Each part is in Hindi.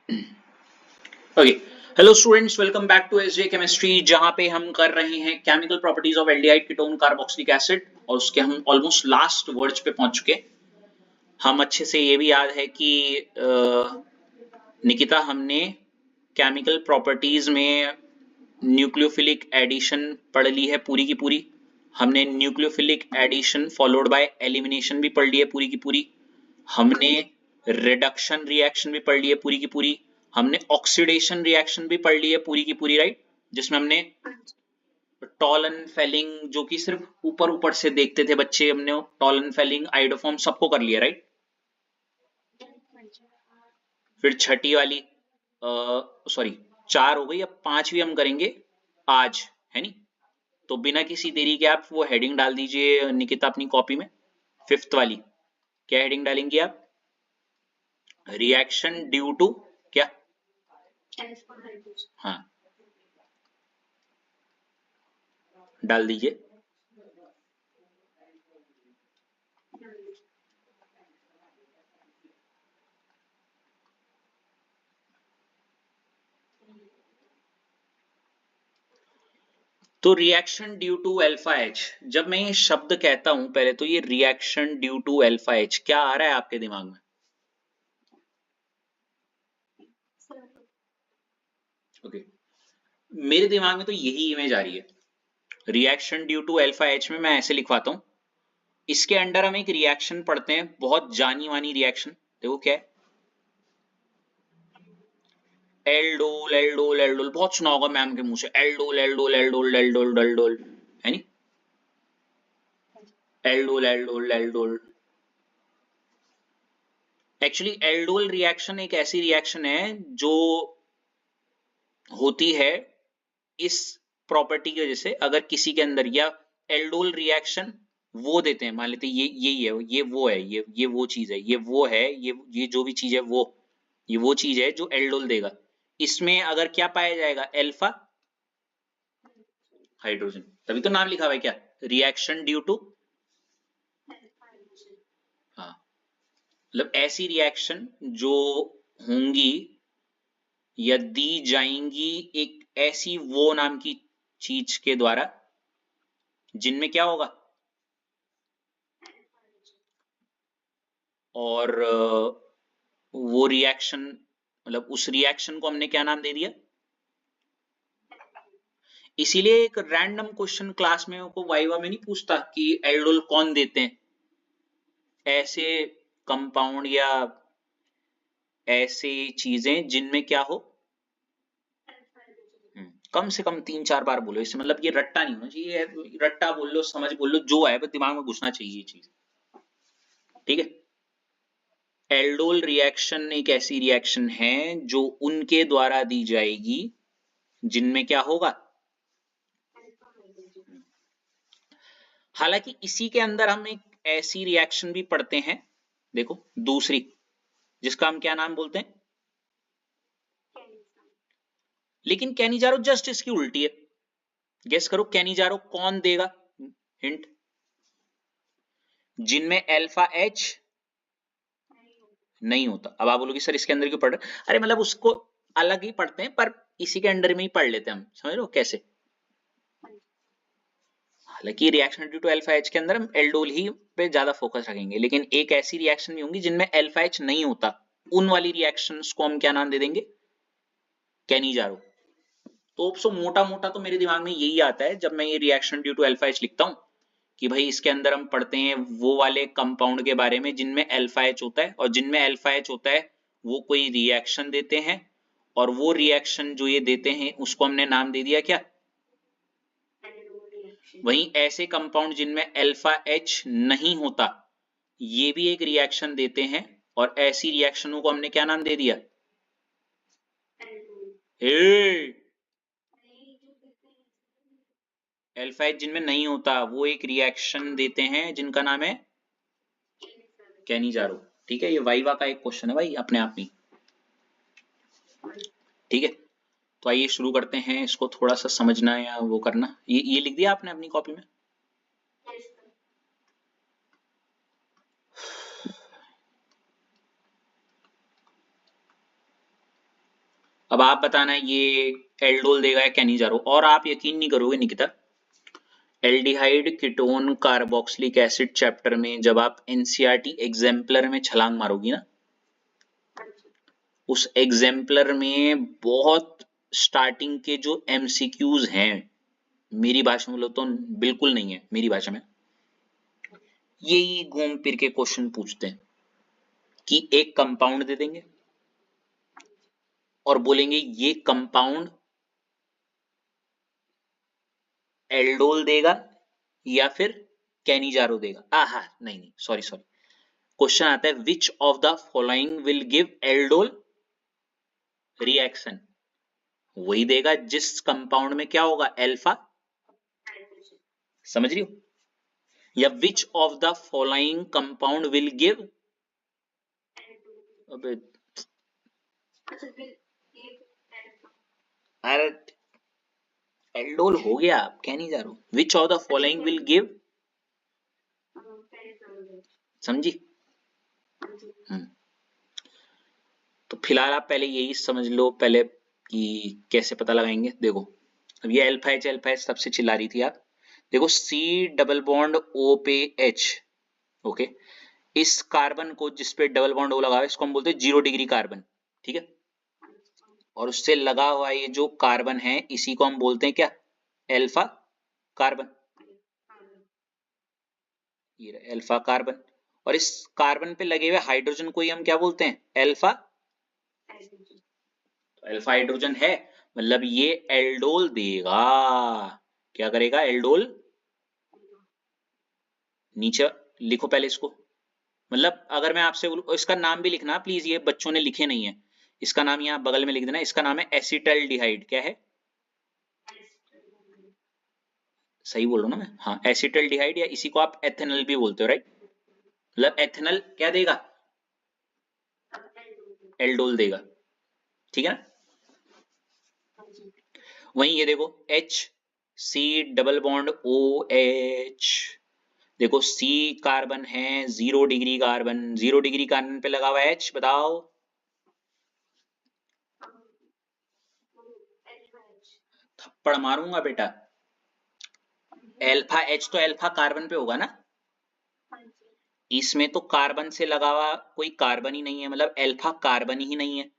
Okay, hello students, welcome back to SJ chemistry, जहां पे हम कर रहे हैं chemical properties of aldehyde ketone carboxylic acid और उसके हम ऑलमोस्ट लास्ट वर्ड्स पे पहुंच चुके। हम अच्छे से ये भी याद है कि निकिता, हमने केमिकल प्रॉपर्टीज में न्यूक्लियोफिलिक एडिशन पढ़ ली है पूरी की पूरी। हमने nucleophilic addition followed by elimination भी पढ़ ली है पूरी की पूरी। हमने रिडक्शन रिएक्शन भी पढ़ ली है पूरी की पूरी। हमने ऑक्सीडेशन रिएक्शन भी पढ़ ली है पूरी की पूरी, राइट, जिसमें हमने टॉलन फेलिंग, जो कि सिर्फ ऊपर ऊपर से देखते थे बच्चे, हमने टॉलन फेलिंग आइडोफॉर्म सबको कर लिया, राइट। फिर छठी वाली, सॉरी, चार हो गई, अब पांचवी हम करेंगे आज, है नी। तो बिना किसी देरी के आप वो हेडिंग डाल दीजिए निकिता अपनी कॉपी में। फिफ्थ वाली क्या हेडिंग डालेंगे आप? रिएक्शन ड्यू टू क्या? हाँ, डाल दीजिए। तो reaction due to alpha H, जब मैं ये शब्द कहता हूं, पहले तो ये reaction due to alpha H क्या आ रहा है आपके दिमाग में? ओके, मेरे दिमाग में तो यही इमेज आ रही है। Reaction due to alpha H में मैं ऐसे लिखवाता हूं, इसके अंडर हम एक रिएक्शन पढ़ते हैं, बहुत जानी मानी रिएक्शन। देखो क्या है, एल्डोल एल्डोल एल्डोल, बहुत सुना होगा मैम के मुंह से, aldol aldol aldol aldol aldol, है नी, aldol aldol aldol. Actually aldol reaction एक ऐसी रिएक्शन है जो होती है इस प्रॉपर्टी की वजह से, अगर किसी के अंदर, या एल्डोल रिएक्शन वो देते हैं, मान लेते हैं ये यही है, ये वो है, ये वो चीज है, ये वो है, ये जो भी चीज है वो, ये वो चीज है जो एल्डोल देगा। इसमें अगर क्या पाया जाएगा? अल्फा हाइड्रोजन, तभी तो नाम लिखा हुआ है क्या, रिएक्शन ड्यू टू। हाँ, मतलब ऐसी रिएक्शन जो होंगी या दी जाएंगी एक ऐसी वो नाम की चीज के द्वारा, जिनमें क्या होगा, और वो रिएक्शन, मतलब उस रिएक्शन को हमने क्या नाम दे दिया। इसीलिए एक रैंडम क्वेश्चन क्लास में को वाइवा में नहीं पूछता कि एल्डोल कौन देते हैं, ऐसे कंपाउंड या ऐसे चीजें जिनमें क्या हो। कम से कम 3-4 बार बोलो, इससे मतलब ये रट्टा नहीं होना चाहिए, रट्टा बोल लो, समझ बोल लो, जो है बस दिमाग में घुसना चाहिए ये चीज, ठीक है। एल्डोल रिएक्शन एक ऐसी रिएक्शन है जो उनके द्वारा दी जाएगी जिनमें क्या होगा। हालांकि इसी के अंदर हम एक ऐसी रिएक्शन भी पढ़ते हैं, देखो दूसरी, जिसका हम क्या नाम बोलते हैं, लेकिन कैनिजारो जस्ट इसकी उल्टी है। गेस करो कैनिजारो कौन देगा, हिंट। जिनमें अल्फा एच नहीं होता। अब आप बोलोगे सर इसके अंदर क्यों पढ़ रहे? अरे मतलब उसको अलग ही पढ़ते हैं, पर इसी के अंडर में ही पढ़ लेते हैं हम, समझ लो कैसे। हालांकि reaction due to alpha H के अंदर हम एल्डोल ही पे ज्यादा फोकस रखेंगे, लेकिन एक ऐसी रिएक्शन भी होंगी जिनमें अल्फा एच नहीं होता, उन वाली रिएक्शंस को हम क्या नाम दे देंगे, कैनिजारो। तो मोटा मोटा तो मेरे दिमाग में यही आता है जब मैं ये reaction due to alpha H लिखता हूं, कि भाई इसके अंदर हम पढ़ते हैं वो वाले कंपाउंड के बारे में जिनमें अल्फा एच होता है, और जिनमें अल्फा एच होता है वो कोई रिएक्शन देते हैं, और वो रिएक्शन जो ये देते हैं उसको हमने नाम दे दिया क्या। वहीं ऐसे कंपाउंड जिनमें अल्फा एच नहीं होता, ये भी एक रिएक्शन देते हैं, और ऐसी रिएक्शनों को हमने क्या नाम दे दिया। अल्फा एच जिनमें नहीं होता वो एक रिएक्शन देते हैं जिनका नाम है कैनिजारो। ठीक है, ये वाइवा का एक क्वेश्चन है भाई अपने आप में, ठीक है। तो आइए शुरू करते हैं, इसको थोड़ा सा समझना या वो करना। ये लिख दिया आपने अपनी कॉपी में? अब आप बताना ये एल्डोल देगा या कैनिजारो। और आप यकीन नहीं करोगे Nikita, aldehyde ketone carboxylic acid chapter में जब आप एनसीईआरटी एग्जाम्पलर में छलांग मारोगी ना, उस एग्जाम्पलर में बहुत स्टार्टिंग के जो एमसीक्यूज हैं, मेरी भाषा में बोलो तो बिल्कुल नहीं है, मेरी भाषा में यही घूम फिर के क्वेश्चन पूछते हैं कि एक कंपाउंड दे देंगे और बोलेंगे ये कंपाउंड एल्डोल देगा या फिर कैनिजारो देगा। आहा नहीं नहीं, सॉरी सॉरी, क्वेश्चन आता है which of the following will give aldol reaction. वही देगा जिस कंपाउंड में क्या होगा, अल्फा। समझ रही हो? या which of the following compound will give, अबे अरे एल्डोल हो गया, आप कह नहीं जा रहे हो। Which of the following will give, समझी? तो फिलहाल आप पहले यही समझ लो पहले कि कैसे पता लगाएंगे। देखो अब ये अल्फा एच सबसे चिल्ला रही थी आप। देखो सी डबल बॉन्ड ओ पे एच, ओके, इस कार्बन को जिस पे डबल बॉन्ड ओ लगा हुआ है इसको हम बोलते हैं 0 डिग्री कार्बन, ठीक है। और उससे लगा हुआ ये जो कार्बन है इसी को हम बोलते हैं क्या, अल्फा कार्बन। ये अल्फा कार्बन। और इस कार्बन पे लगे हुए हाइड्रोजन को ही हम क्या बोलते हैं, अल्फा। तो अल्फा हाइड्रोजन है, मतलब ये एल्डोल देगा। क्या करेगा, एल्डोल। नीचे लिखो पहले इसको, मतलब अगर मैं आपसे बोलूं इसका नाम भी लिखना प्लीज, ये बच्चों ने लिखे नहीं है, इसका नाम यहाँ बगल में लिख देना। इसका नाम है एसिटल्डिहाइड। क्या है, सही बोल रहा हूं ना मैं? हाँ एसिटल्डिहाइड, या इसी को आप एथेनल भी बोलते हो, राइट। मतलब एथेनल क्या देगा, एल्डोल देगा, ठीक है ना। वहीं ये देखो H C double bond OH, देखो C कार्बन है 0 डिग्री कार्बन, 0 डिग्री कार्बन पे लगा हुआ है H, बताओ। थप्पड़ मारूंगा बेटा। अल्फा H तो अल्फा कार्बन पे होगा ना, इसमें तो कार्बन से लगा हुआ कोई कार्बन ही नहीं है, मतलब अल्फा कार्बन ही नहीं है।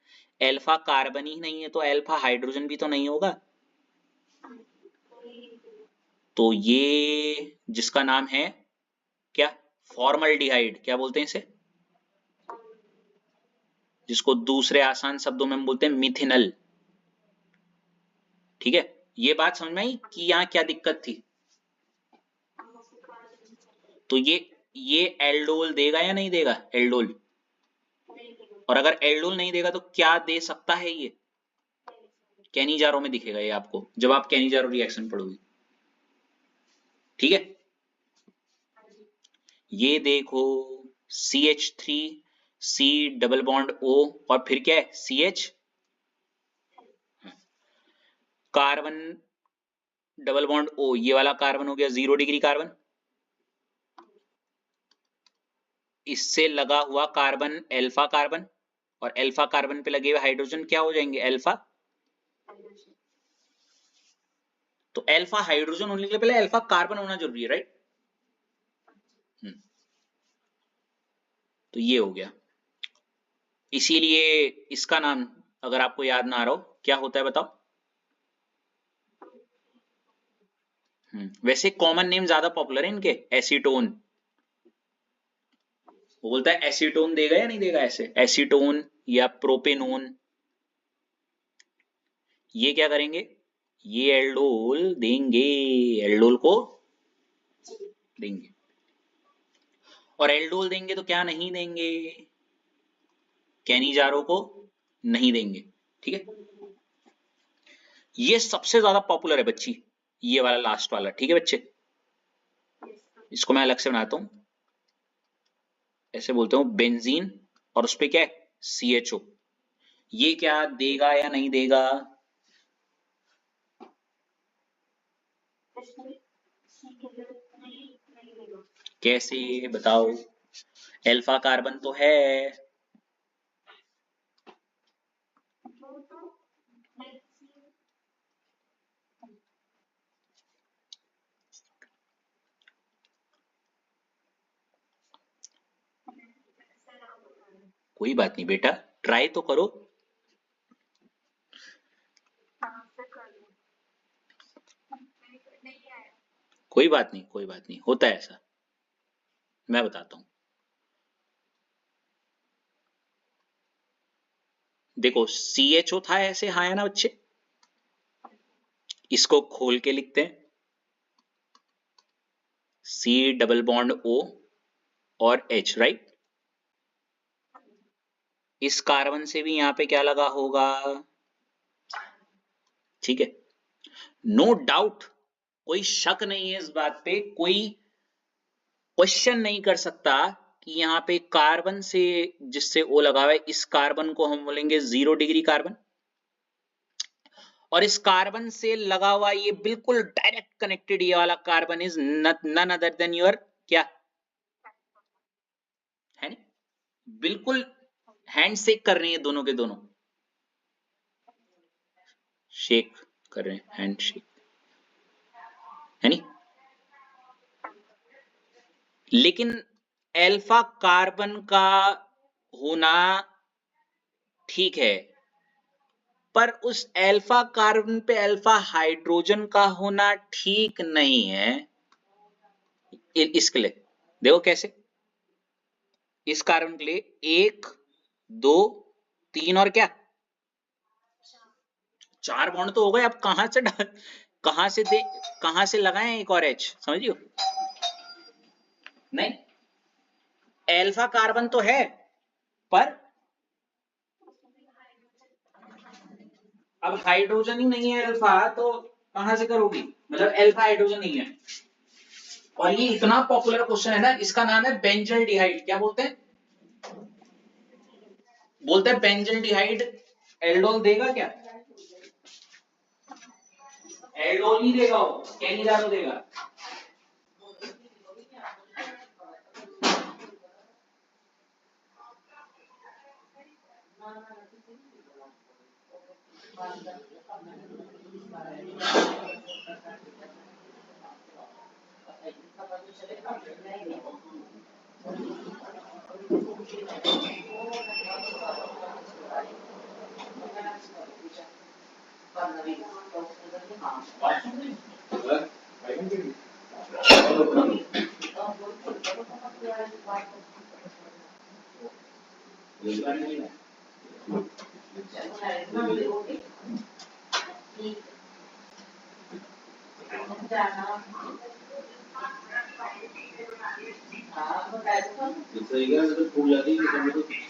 अल्फा कार्बन ही नहीं है तो अल्फा हाइड्रोजन भी तो नहीं होगा। तो ये जिसका नाम है क्या, फॉर्मल्डिहाइड, क्या बोलते हैं इसे, जिसको दूसरे आसान शब्दों में हम बोलते हैं मिथिनल, ठीक है। ये बात समझ में आई कि यहाँ क्या दिक्कत थी। तो ये एल्डोल देगा या नहीं देगा, एल्डोल। और अगर एल्डोल नहीं देगा तो क्या दे सकता है ये, कैनिजारो में दिखेगा ये आपको जब आप कैनिजारो रिएक्शन पढ़ोगे, ठीक है। ये देखो CH3 C double bond O और फिर क्या है CH, carbon double bond O, ये वाला कार्बन हो गया 0 डिग्री कार्बन, इससे लगा हुआ कार्बन अल्फा कार्बन, और अल्फा कार्बन पे लगे हुए हाइड्रोजन क्या हो जाएंगे, अल्फा। तो अल्फा हाइड्रोजन होने के लिए पहले अल्फा कार्बन होना जरूरी है, राइट। तो ये हो गया, इसीलिए इसका नाम अगर आपको याद ना आ रहा हो क्या होता है बताओ। वैसे कॉमन नेम ज्यादा पॉपुलर है इनके, एसीटोन। वो बोलता है एसीटोन देगा या नहीं देगा, ऐसे एसीटोन या प्रोपेनोन। ये क्या करेंगे, ये एल्डोल देंगे, एल्डोल को देंगे। और एल्डोल देंगे तो क्या नहीं देंगे, कैनिजारो को नहीं देंगे, ठीक है। ये सबसे ज्यादा पॉपुलर है बच्ची, ये वाला लास्ट वाला, ठीक है बच्चे। इसको मैं अलग से बनाता हूं, ऐसे बोलते हूँ बेंजीन, और उस पे क्या है CHO। ये क्या देगा या नहीं देगा, कैसे बताओ, अल्फा कार्बन तो है। कोई बात नहीं बेटा, ट्राई तो करो। कोई बात नहीं, कोई बात नहीं, होता है ऐसा, मैं बताता हूं। देखो CHO था ऐसे, हाँ है ना बच्चे, इसको खोल के लिखते हैं, C डबल बॉन्ड O और H, राइट। इस कार्बन से भी यहां पे क्या लगा होगा, ठीक है, नो डाउट, कोई शक नहीं है इस बात पे, कोई क्वेश्चन नहीं कर सकता कि यहाँ पे कार्बन से जिससे O लगा हुआ है, इस कार्बन को हम बोलेंगे 0 डिग्री कार्बन, और इस कार्बन से लगा हुआ ये बिल्कुल डायरेक्ट कनेक्टेड ये वाला carbon is none other than your क्या है नहीं, बिल्कुल हैंड शेक कर रहे हैं दोनों के दोनों, शेक कर रहे हैं, हैंड शेक है नहीं। लेकिन अल्फा कार्बन का होना ठीक है, पर उस अल्फा कार्बन पे अल्फा हाइड्रोजन का होना ठीक नहीं है। इसके लिए देखो कैसे, इस कार्बन के लिए 1 2 3 और क्या 4 बॉन्ड तो हो गए, अब कहां से लगाएं एक और H, समझियो नहीं, अल्फा कार्बन तो है, पर अब हाइड्रोजन ही नहीं है अल्फा, तो कहां से करोगी, मतलब अल्फा हाइड्रोजन नहीं है। और ये इतना पॉपुलर क्वेश्चन है ना, इसका नाम है बेंजल डिहाइड, क्या बोलते हैं, बोलते हैं बेंजल डिहाइड एल्डोल देगा क्या, एल्डोल ही देगा, वो कैनिडारो देगा।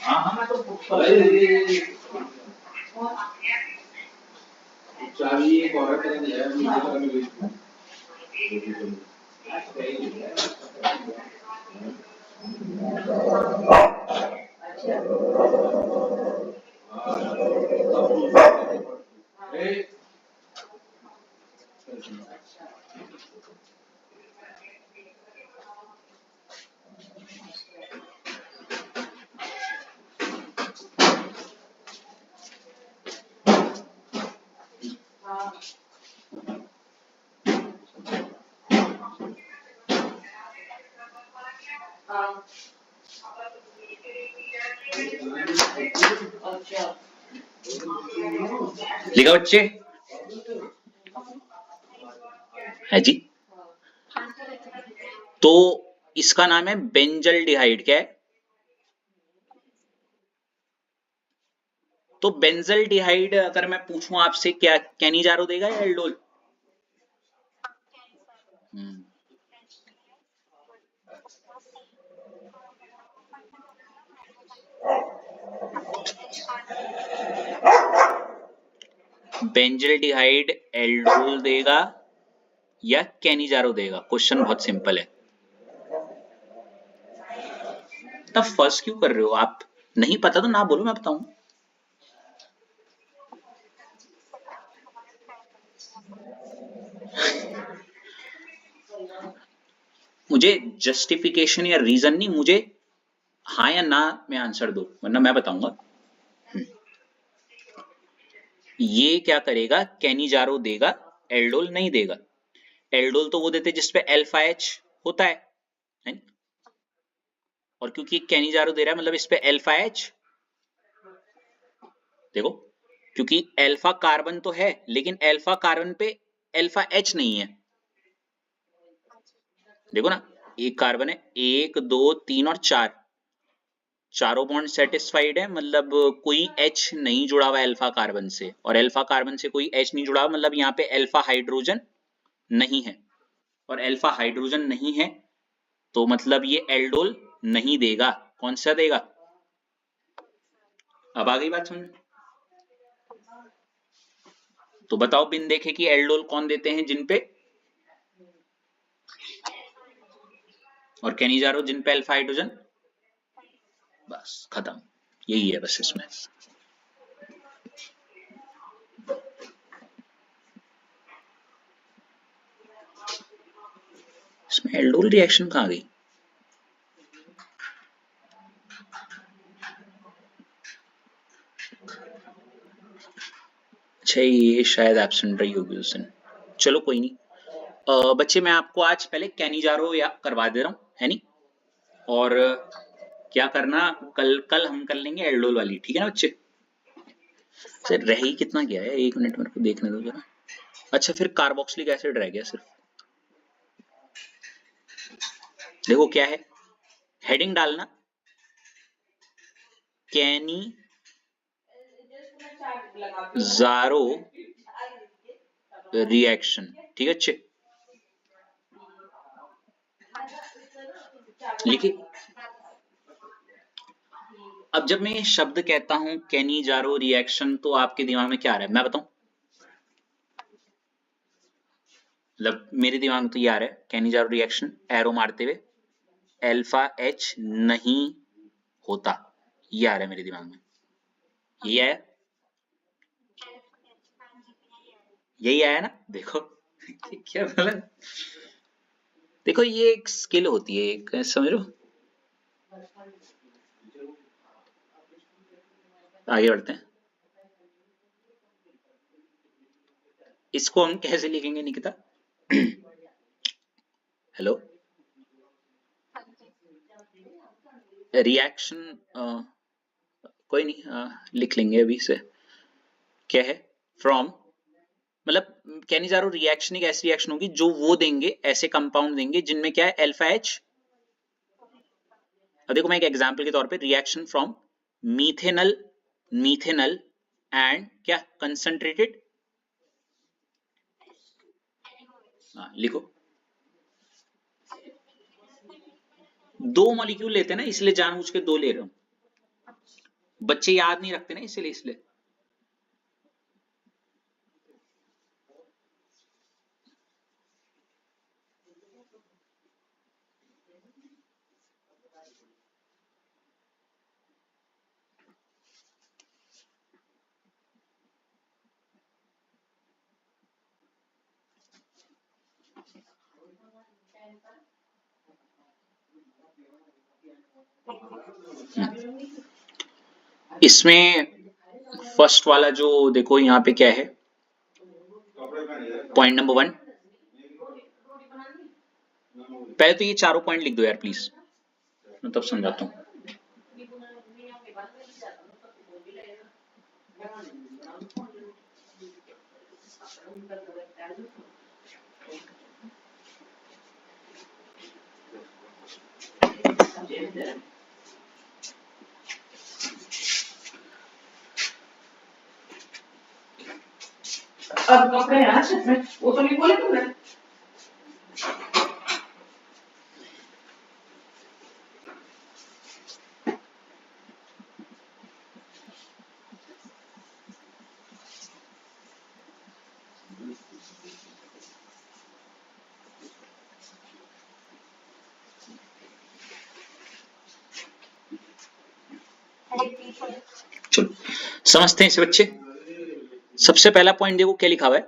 हाँ मैं तो चाबी एक औरत है, लिखा बच्चे है जी। तो इसका नाम है बेंजल डिहाइड, क्या है, तो बेंजल डिहाइड अगर मैं पूछूं आपसे, क्या कैनिजारो देगा या एल्डोल, बेंजल डिहाइड एल्डोल देगा या कैनिजारो देगा, क्वेश्चन बहुत सिंपल है। तब फर्स्ट क्यों कर रहे हो आप, नहीं पता तो ना बोलो, मैं बताऊं। मुझे जस्टिफिकेशन या रीजन नहीं, मुझे हाँ या ना में आंसर दो, वरना मैं बताऊंगा। ये क्या करेगा, कैनिजारो देगा, एल्डोल नहीं देगा। एल्डोल तो वो देते जिसपे अल्फा एच होता है? और क्योंकि कैनिजारो दे रहा है मतलब इस पे अल्फा एच, देखो क्योंकि अल्फा कार्बन तो है लेकिन अल्फा कार्बन पे अल्फा एच नहीं है। देखो ना, एक कार्बन है, 1 2 3 और 4, चारों बॉन्ड सेटिस्फाइड है, मतलब कोई एच नहीं जुड़ा हुआ अल्फा कार्बन से, और अल्फा कार्बन से कोई एच नहीं जुड़ा हुआ मतलब यहाँ पे अल्फा हाइड्रोजन नहीं है, और अल्फा हाइड्रोजन नहीं है तो मतलब ये एल्डोल नहीं देगा। कौन सा देगा? अब आ गई बात समझ? तो बताओ बिन देखे कि एल्डोल कौन देते हैं, जिन पे, और कैनिजारो जिन पे अल्फा हाइड्रोजन। बस खत्म, यही है बस इसमें। इसमें एल्डोल रिएक्शन कहाँ गई? अच्छा ये शायद एब्सेंट रही होगी उस दिन, चलो कोई नहीं। बच्चे मैं आपको आज पहले कैनिजारो या करवा दे रहा हूँ, है नहीं? और क्या करना, कल कल हम कर लेंगे एल्डोल वाली, ठीक है ना बच्चे? सर रह ही कितना गया है, 1 मिनट मेरे को देखने दो जरा। अच्छा फिर कार्बोक्सिलिक एसिड रह गया सिर्फ। देखो क्या है, हेडिंग डालना कैनिजारो रिएक्शन, ठीक है अच्छे लिखिए। अब जब मैं ये शब्द कहता हूं कैनिजारो रिएक्शन तो आपके दिमाग में क्या आ रहा है, मैं बताऊं? मतलब मेरे दिमाग में तो ये आ रहा है, कैनिजारो रिएक्शन एरो मारते हुए अल्फा एच नहीं होता, ये आ रहा है मेरे दिमाग में। ये आया, यही आया ना, देखो क्या बोला। देखो ये एक स्किल होती है, एक समझ लो। आगे बढ़ते हैं, इसको हम कैसे लिखेंगे निकिता? हेलो, रिएक्शन कोई नहीं, लिख लेंगे अभी से। क्या है, फ्रॉम, मतलब कैनिजारो रिएक्शन एक ऐसी रिएक्शन होगी जो वो देंगे, ऐसे कंपाउंड देंगे जिनमें क्या है अल्फा एच। अब देखो मैं एक एग्जांपल के तौर पे, reaction from methanal, methanal and क्या कंसंट्रेटेड, लिखो। दो मॉलिक्यूल लेते हैं ना, इसलिए जानबूझ के दो ले रहा हूं, बच्चे याद नहीं रखते ना इसलिए। इसमें फर्स्ट वाला जो देखो यहाँ पे क्या है, पॉइंट नंबर 1, पहले तो ये चारों पॉइंट लिख दो यार प्लीज, मैं तब समझाता हूँ। अब कपड़े हैं वो तो नहीं बोले तुमने। चलो समझते हैं इसे बच्चे। सबसे पहला पॉइंट देखो क्या लिखा हुआ है,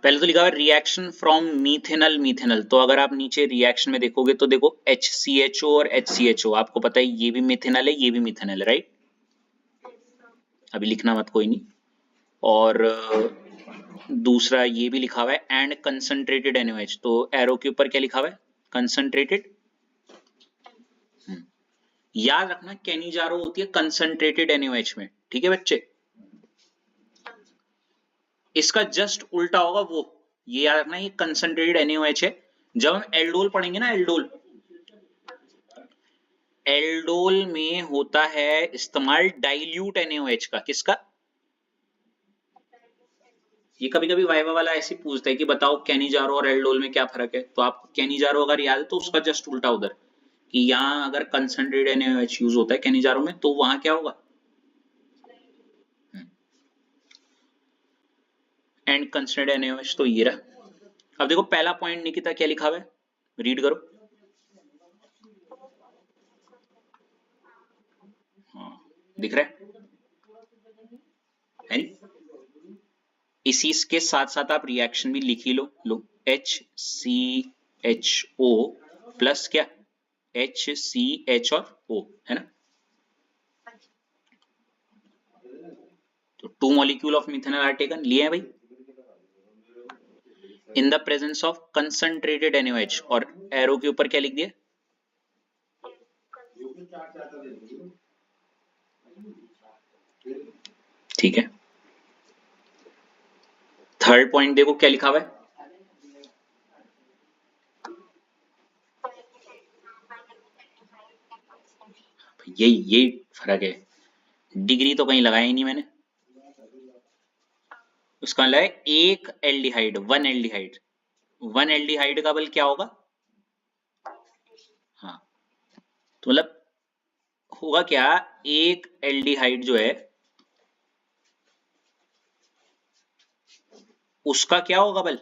पहले तो लिखा हुआ है रिएक्शन फ्रॉम मीथेनल, मीथेनल तो अगर आप नीचे रिएक्शन में देखोगे तो देखो HCHO और HCHO, आपको पता है ये भी मीथेनल है ये भी मीथेनल है, राइट? अभी लिखना मत, कोई नहीं। और दूसरा ये भी लिखा हुआ है एंड कंसंट्रेटेड NaOH, तो एरो के ऊपर क्या लिखा हुआ है? कंसंट्रेटेड। याद रखना कैनिजारो होती है कंसंट्रेटेड NaOH में, ठीक है बच्चे। इसका जस्ट उल्टा होगा वो, ये याद रखना, ये कंसंट्रेटेड NaOH है। जब हम एल्डोल पढ़ेंगे ना, एल्डोल, एल्डोल में होता है इस्तेमाल डाइल्यूट NaOH का। किसका? ये कभी कभी वाइवा वाला ऐसे पूछता है कि बताओ कैनिजारो और एल्डोल में क्या फर्क है, तो आप कैनिजारो अगर याद है तो उसका जस्ट उल्टा उधर, कि यहाँ अगर कंसंट्रेटेड NaOH यूज होता है कैनिजारो में, तो वहां क्या होगा? एंड कंसंट्रेटेड NaOH, तो ये रहा। अब देखो पहला पॉइंट निकिता क्या लिखा हुआ है, रीड करो। हाँ, दिख रहा है नहीं? इसी के साथ साथ आप रिएक्शन भी लिख ही लो HCHO प्लस क्या, HCH और O, है ना? तो 2 molecule of methanol are taken, लिए हैं भाई, in the presence of concentrated NaOH, और एरो के ऊपर क्या लिख दिया? ठीक है। थर्ड पॉइंट देखो क्या लिखा हुआ है, यही फर्क है, डिग्री तो कहीं लगाया ही नहीं मैंने। उसका मतलब है एक एल्डिहाइड, वन एल्डिहाइड का बल क्या होगा? हाँ, तो मतलब होगा क्या, एक एल्डिहाइड जो है उसका क्या होगा बल?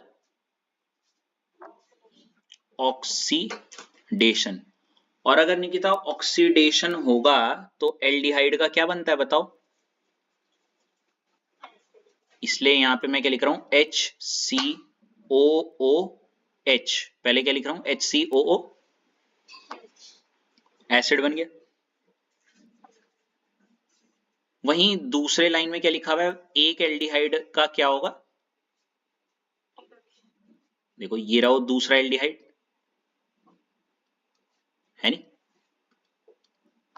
ऑक्सीडेशन। और अगर निकिता ऑक्सीडेशन होगा तो एल्डिहाइड का क्या बनता है बताओ? इसलिए यहां पे मैं क्या लिख रहा हूं, HCOOH। पहले क्या लिख रहा हूं, HCOO, एसिड बन गया। वहीं दूसरे लाइन में क्या लिखा हुआ है, एक एल्डिहाइड का क्या होगा? देखो ये रहा दूसरा एल्डिहाइड, है नहीं,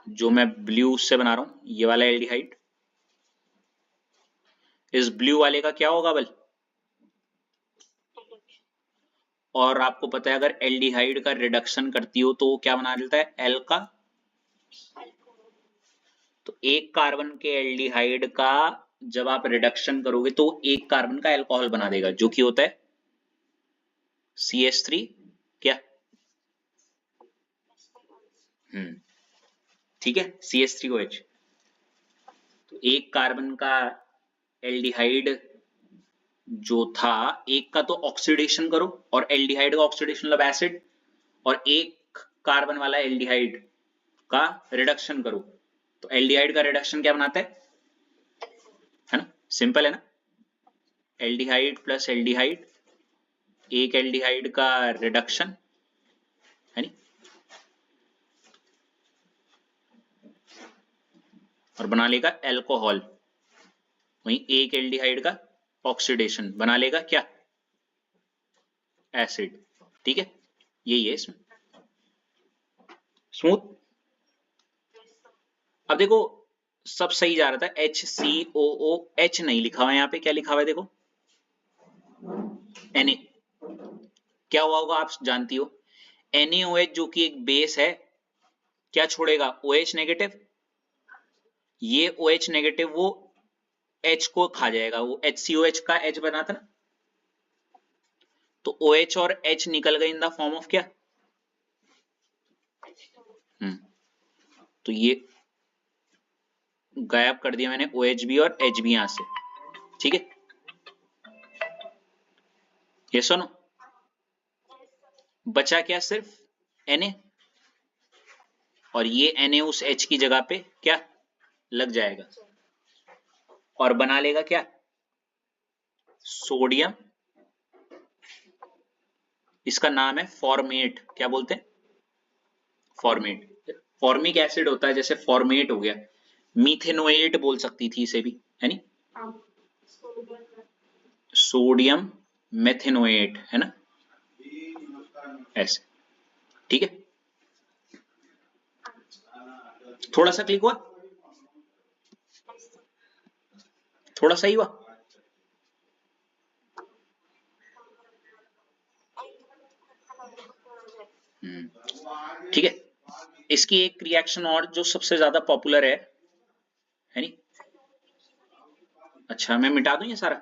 जो मैं ब्लू से बना रहा हूं, ये वाला एल्डिहाइड। इस ब्लू वाले का क्या होगा बल? और आपको पता है अगर एल्डिहाइड का रिडक्शन करती हो तो क्या बना देता है, एल का। तो एक कार्बन के एल्डिहाइड का जब आप रिडक्शन करोगे तो एक कार्बन का अल्कोहल बना देगा, जो कि होता है CH3 क्या, ठीक है, CH3OH। तो एक कार्बन का एल्डिहाइड जो था, एक का तो ऑक्सीडेशन करो, और एल्डिहाइड का ऑक्सीडेशन मतलब एसिड, और एक कार्बन वाला एल्डिहाइड का रिडक्शन करो, तो एल्डिहाइड का रिडक्शन क्या बनाता है ना? सिंपल है ना, एल्डिहाइड प्लस एल्डिहाइड, एक एल्डिहाइड का रिडक्शन, है नहीं, और बना लेगा अल्कोहल। वहीं एक एल्डिहाइड का ऑक्सीडेशन बना लेगा क्या, एसिड। ठीक है, यही है इसमें, स्मूथ। अब देखो सब सही जा रहा था, HCOOH नहीं लिखा हुआ है यहाँ पे, क्या लिखा हुआ है देखो, Na। क्या हुआ होगा आप जानती हो, NaOH जो कि एक बेस है, क्या छोड़ेगा, OH नेगेटिव। ये OH नेगेटिव वो H को खा जाएगा, वो HCOH का H बना था ना, तो OH और H निकल गए इन द फॉर्म ऑफ क्या, तो ये गायब कर दिया मैंने OH भी और H भी यहां से, ठीक है, ये सुनो, बचा क्या, सिर्फ Na, और ये Na उस H की जगह पे क्या लग जाएगा, और बना लेगा क्या, सोडियम। इसका नाम है फॉर्मेट, क्या बोलते हैं, फॉर्मेट। फॉर्मिक एसिड होता है, जैसे फॉर्मेट हो गया, मीथेनोएट बोल सकती थी इसे भी, है नी, सोडियम मेथेनोएट, है ना, ऐसे, ठीक है। थोड़ा सा क्लिक हुआ, थोड़ा सा ही हुआ। ठीक है। इसकी एक रिएक्शन और जो सबसे ज्यादा पॉपुलर है नी। अच्छा, मैं मिटा दूं ये सारा।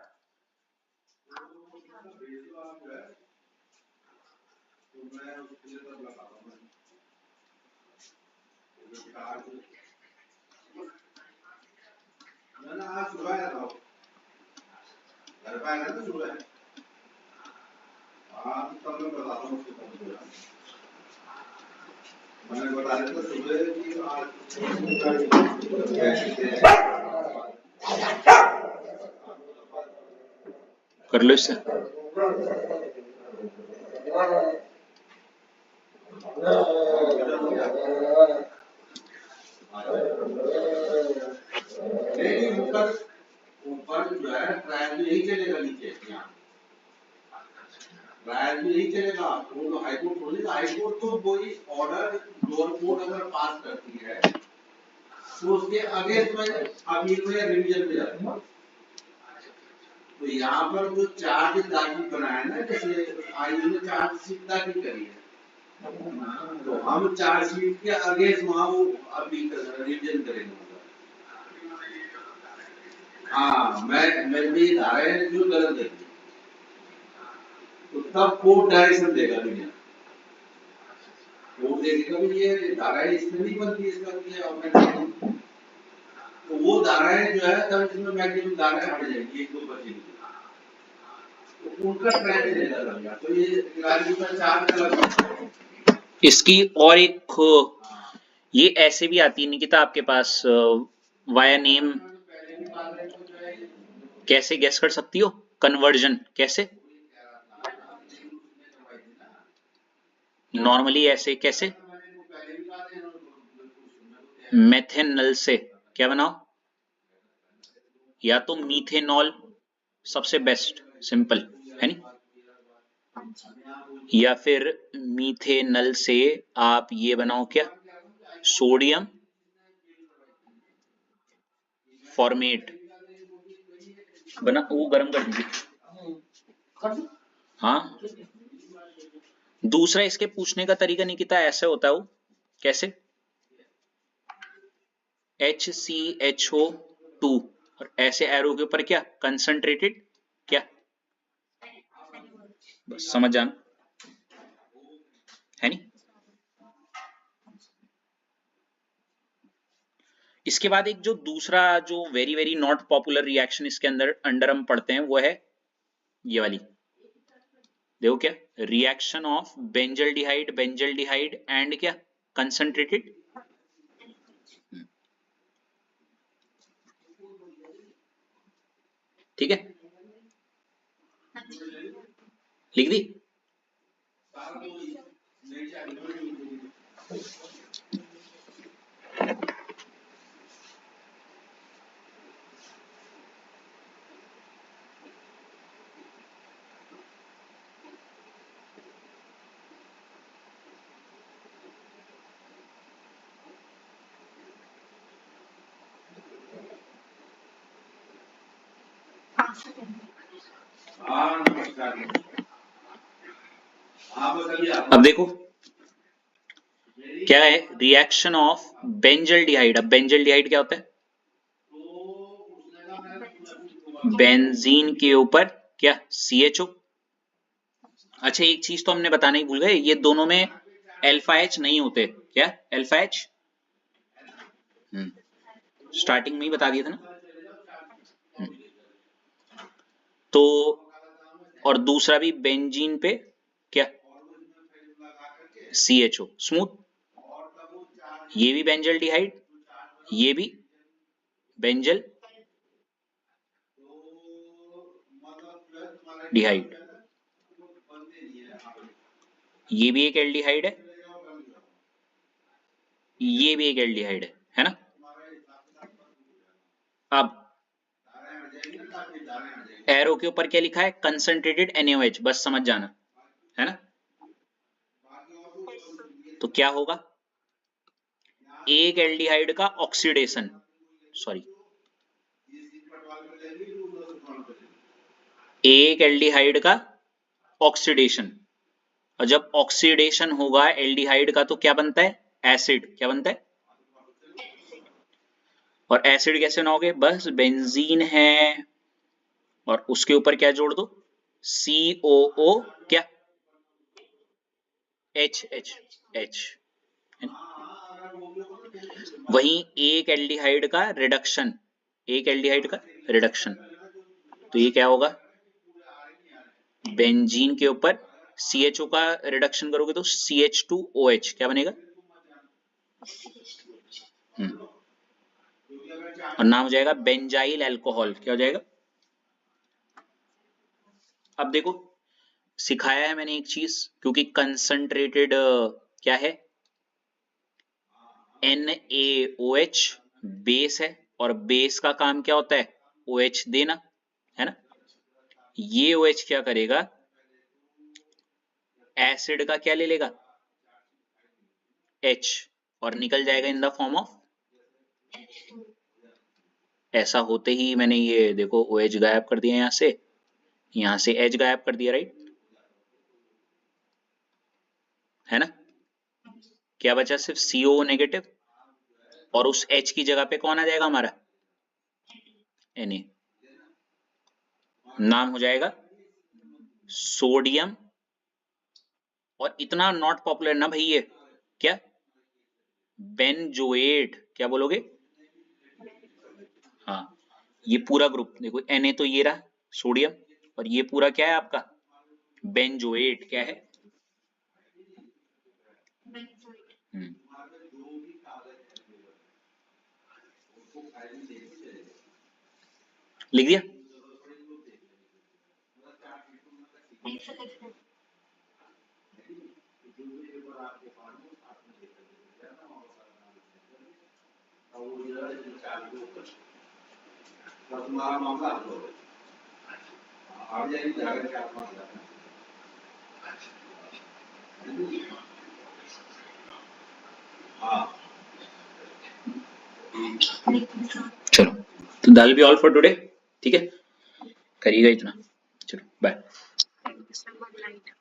कर लो इससे। ऊपर जो है ट्रायल भी यही चलेगा, नीचे ट्रायल भी यही चलेगा, वो तो हाईकोर्ट बोली, हाईकोर्ट तो कोई ऑर्डर लोअर कोर्ट अगर पास करती है तो उसके अगेंस्ट में अपील में या रिवीजन में जाती है। तो यहाँ पर जो चार्ज दाखिल बनाया ना, जैसे आईयू ने चार्ज शीट दाखिल करी है, तो हम चार्ज शीट के अगेंस्ट वहाँ वो अपील रिवीजन करेंगे। हाँ, मैं भी धारा जो गलत है, तो तब कोर्ट डायरेक्शन देगा दुनिया, कोर्ट देखेगा भी ये धाराएं इसमें नहीं बनती, इसका ये ऑफेंस, तो वो धाराएं जो है तब इसमें मैक्सिमम धाराएं हट जाएंगी 1-2%, तो उनका ट्रेंड देगा लगेगा, तो ये राजू का चार्ज अलग। इसकी और एक ये ऐसे भी आती है निकिता आपके पास, वाया नेम, कैसे गैस कर सकती हो, कन्वर्जन कैसे, नॉर्मली ऐसे कैसे, मेथेनल से क्या बनाओ, या तो मीथेनॉल सबसे बेस्ट सिंपल है नी, या फिर मीथेनल से आप ये बनाओ क्या, सोडियम फॉर्मेट बना, वो गर्म कर दीजिए। हाँ, दूसरा इसके पूछने का तरीका निकिता ऐसे होता है, वो कैसे, HCHO2 और ऐसे एरो के ऊपर क्या, कंसंट्रेटेड क्या, बस समझ जाना, है नी। इसके बाद एक जो दूसरा जो very very not popular reaction इसके अंदर हम पढ़ते हैं, वो है ये वाली, देखो क्या, रिएक्शन ऑफ बेंजल्डिहाइड एंड क्या, कंसंट्रेटेड, ठीक है, लिख दी। अब देखो क्या है, रिएक्शन ऑफ बेंजल्डिहाइड, अब बेंजल्डिहाइड क्या होता है, बेंजीन के ऊपर क्या, CHO। अच्छा, एक चीज तो हमने बताना ही भूल गए, ये दोनों में अल्फा H नहीं होते, क्या अल्फा H, स्टार्टिंग में ही बता दिया था ना। तो और दूसरा भी बेंजीन पे क्या, CHO स्मूथ, ये भी बेंजल्डिहाइड, ये भी बेंजल डिहाइड, ये भी एक एल्डिहाइड है, ये भी एक एल्डिहाइड है ना। अब एरो के ऊपर क्या लिखा है, कंसंट्रेटेड NaOH, बस समझ जाना है ना। तो क्या होगा, एक एल्डिहाइड का ऑक्सीडेशन, सॉरी एक एल्डिहाइड का ऑक्सीडेशन, और जब ऑक्सीडेशन होगा एल्डिहाइड का तो क्या बनता है, एसिड, क्या बनता है, और एसिड कैसे बनाओगे, बस बेंजीन है और उसके ऊपर क्या जोड़ दो, COO, क्या H, वहीं एक एल्डिहाइड का रिडक्शन, एक एल्डिहाइड का रिडक्शन, तो ये क्या होगा, बेंजीन के ऊपर CHO का रिडक्शन करोगे तो CH2OH, क्या बनेगा, और नाम हो जाएगा बेंजाइल अल्कोहल, क्या हो जाएगा। अब देखो सिखाया है मैंने एक चीज, क्योंकि कंसंट्रेटेड क्या है, NaOH बेस है, और बेस का काम क्या होता है, OH देना, है ना। ये OH क्या करेगा, एसिड का क्या ले लेगा, H, और निकल जाएगा इन द फॉर्म ऑफ, ऐसा होते ही मैंने ये देखो OH गायब कर दिया, यहां से H गायब कर दिया, राइट, है ना। क्या बचा, सिर्फ CO नेगेटिव, और उस H की जगह पे कौन आ जाएगा हमारा, Na, नाम हो जाएगा सोडियम, और इतना नॉट पॉपुलर ना भाई ये, क्या, बेंजोएट, क्या बोलोगे, हाँ, ये पूरा ग्रुप देखो, Na तो ये रहा सोडियम, और ये पूरा क्या है आपका, बेंजोएट, क्या है, लिख दिया। चलो, तो that will be all for today, ठीक है, करिएगा इतना, चलो बाय।